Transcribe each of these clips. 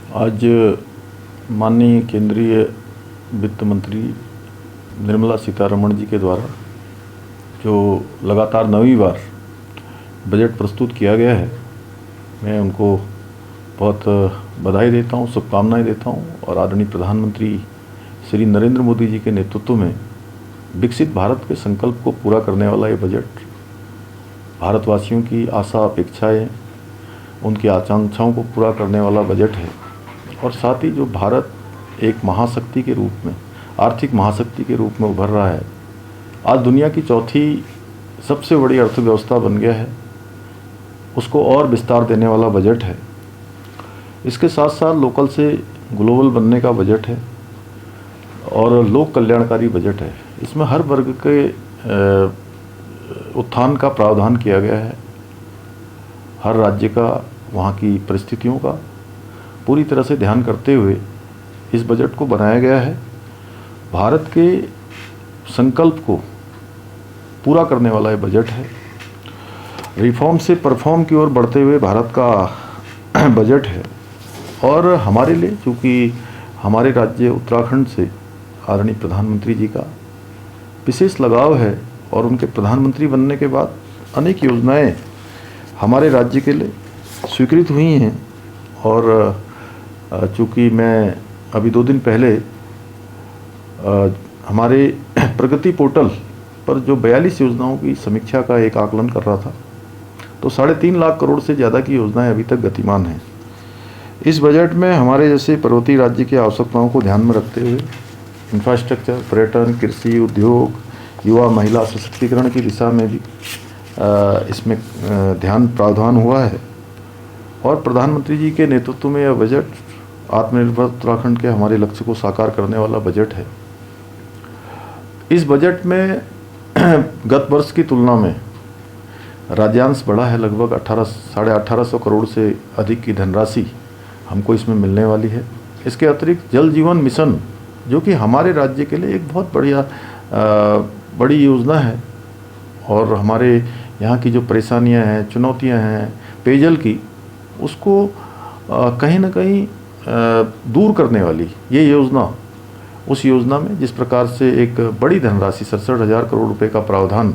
आज माननीय केंद्रीय वित्त मंत्री निर्मला सीतारमण जी के द्वारा जो लगातार 9वीं बार बजट प्रस्तुत किया गया है, मैं उनको बहुत बधाई देता हूँ, शुभकामनाएं देता हूँ। और आदरणीय प्रधानमंत्री श्री नरेंद्र मोदी जी के नेतृत्व में विकसित भारत के संकल्प को पूरा करने वाला ये बजट भारतवासियों की आशा अपेक्षाएं, उनकी आकांक्षाओं को पूरा करने वाला बजट है। और साथ ही जो भारत एक महाशक्ति के रूप में, आर्थिक महाशक्ति के रूप में उभर रहा है, आज दुनिया की चौथी सबसे बड़ी अर्थव्यवस्था बन गया है, उसको और विस्तार देने वाला बजट है। इसके साथ साथ लोकल से ग्लोबल बनने का बजट है और लोक कल्याणकारी बजट है। इसमें हर वर्ग के उत्थान का प्रावधान किया गया है। हर राज्य का, वहाँ की परिस्थितियों का पूरी तरह से ध्यान करते हुए इस बजट को बनाया गया है। भारत के संकल्प को पूरा करने वाला ये बजट है। रिफॉर्म से परफॉर्म की ओर बढ़ते हुए भारत का बजट है। और हमारे लिए, चूँकि हमारे राज्य उत्तराखंड से आदरणीय प्रधानमंत्री जी का विशेष लगाव है और उनके प्रधानमंत्री बनने के बाद अनेक योजनाएं हमारे राज्य के लिए स्वीकृत हुई हैं। और चूँकि मैं अभी 2 दिन पहले हमारे प्रगति पोर्टल पर जो 42 योजनाओं की समीक्षा का एक आकलन कर रहा था, तो 3.5 लाख करोड़ से ज़्यादा की योजनाएं अभी तक गतिमान हैं। इस बजट में हमारे जैसे पर्वतीय राज्य की आवश्यकताओं को ध्यान में रखते हुए इंफ्रास्ट्रक्चर, पर्यटन, कृषि, उद्योग, युवा महिला सशक्तिकरण की दिशा में भी इसमें ध्यान प्रावधान हुआ है। और प्रधानमंत्री जी के नेतृत्व में यह बजट आत्मनिर्भर उत्तराखंड के हमारे लक्ष्य को साकार करने वाला बजट है। इस बजट में गत वर्ष की तुलना में राज्यांश बढ़ा है। लगभग 1850 करोड़ से अधिक की धनराशि हमको इसमें मिलने वाली है। इसके अतिरिक्त जल जीवन मिशन, जो कि हमारे राज्य के लिए एक बहुत बड़ी योजना है और हमारे यहाँ की जो परेशानियाँ हैं, चुनौतियाँ हैं पेयजल की, उसको कहीं ना कहीं दूर करने वाली ये योजना, उस योजना में जिस प्रकार से एक बड़ी धनराशि 67,000 करोड़ रुपए का प्रावधान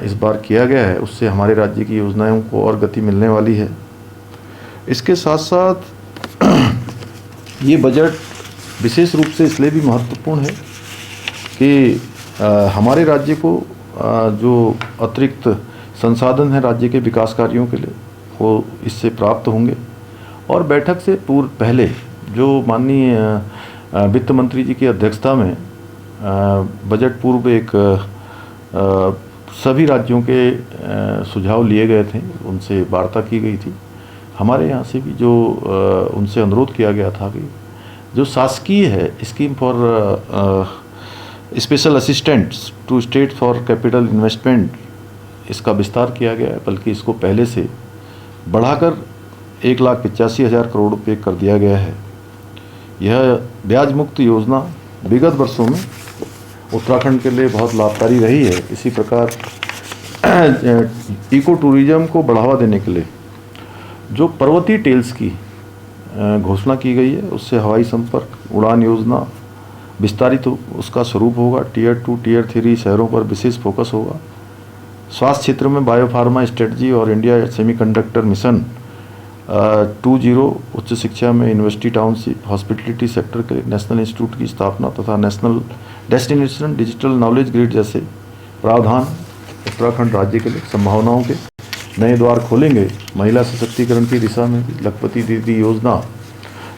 इस बार किया गया है, उससे हमारे राज्य की योजनाओं को और गति मिलने वाली है। इसके साथ साथ ये बजट विशेष रूप से इसलिए भी महत्वपूर्ण है कि हमारे राज्य को जो अतिरिक्त संसाधन है राज्य के विकास कार्यों के लिए, वो इससे प्राप्त होंगे। और बैठक से पहले जो माननीय वित्त मंत्री जी की अध्यक्षता में बजट पूर्व एक सभी राज्यों के सुझाव लिए गए थे, उनसे वार्ता की गई थी। हमारे यहाँ से भी जो उनसे अनुरोध किया गया था कि जो शासकीय है scheme for special assistants to state for capital investment, इसका विस्तार किया गया है, बल्कि इसको पहले से बढ़ाकर 1,85,000 करोड़ रुपये कर दिया गया है। यह ब्याज मुक्त योजना विगत वर्षों में उत्तराखंड के लिए बहुत लाभकारी रही है। इसी प्रकार इको टूरिज्म को बढ़ावा देने के लिए जो पर्वतीय टेल्स की घोषणा की गई है, उससे हवाई संपर्क उड़ान योजना विस्तारित उसका स्वरूप होगा। टियर 2, टियर 3 शहरों पर विशेष फोकस होगा। स्वास्थ्य क्षेत्र में बायोफार्मा स्ट्रेटजी और इंडिया सेमीकंडक्टर मिशन 2.0, उच्च शिक्षा में यूनिवर्सिटी टाउनशिप, हॉस्पिटलिटी सेक्टर के नेशनल इंस्टीट्यूट की स्थापना तथा national destination digital knowledge grid जैसे प्रावधान उत्तराखंड राज्य के लिए संभावनाओं के नए द्वार खोलेंगे। महिला सशक्तिकरण की दिशा में भी लखपति दीदी योजना,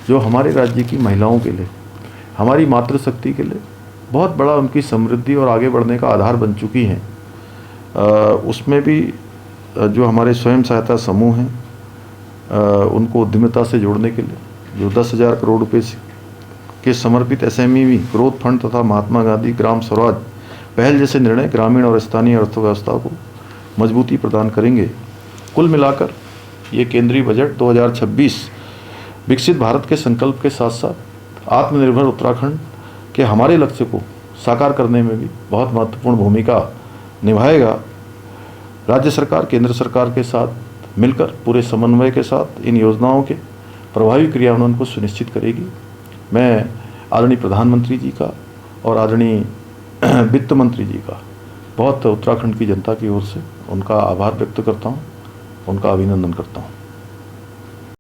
जो हमारे राज्य की महिलाओं के लिए, हमारी मातृशक्ति के लिए बहुत बड़ा उनकी समृद्धि और आगे बढ़ने का आधार बन चुकी हैं। उसमें भी जो हमारे स्वयं सहायता समूह हैं, उनको उद्यमिता से जोड़ने के लिए जो 10,000 करोड़ रुपये के समर्पित SME ग्रोथ फंड तथा महात्मा गांधी ग्राम स्वराज पहल जैसे निर्णय ग्रामीण और स्थानीय अर्थव्यवस्था को मजबूती प्रदान करेंगे। कुल मिलाकर ये केंद्रीय बजट 2026 विकसित भारत के संकल्प के साथ साथ आत्मनिर्भर उत्तराखंड के हमारे लक्ष्य को साकार करने में भी बहुत महत्वपूर्ण भूमिका निभाएगा। राज्य सरकार केंद्र सरकार के साथ मिलकर पूरे समन्वय के साथ इन योजनाओं के प्रभावी क्रियान्वयन को सुनिश्चित करेगी। मैं आदरणीय प्रधानमंत्री जी का और आदरणीय वित्त मंत्री जी का बहुत उत्तराखंड की जनता की ओर से उनका आभार व्यक्त करता हूँ, उनका अभिनंदन करता हूँ।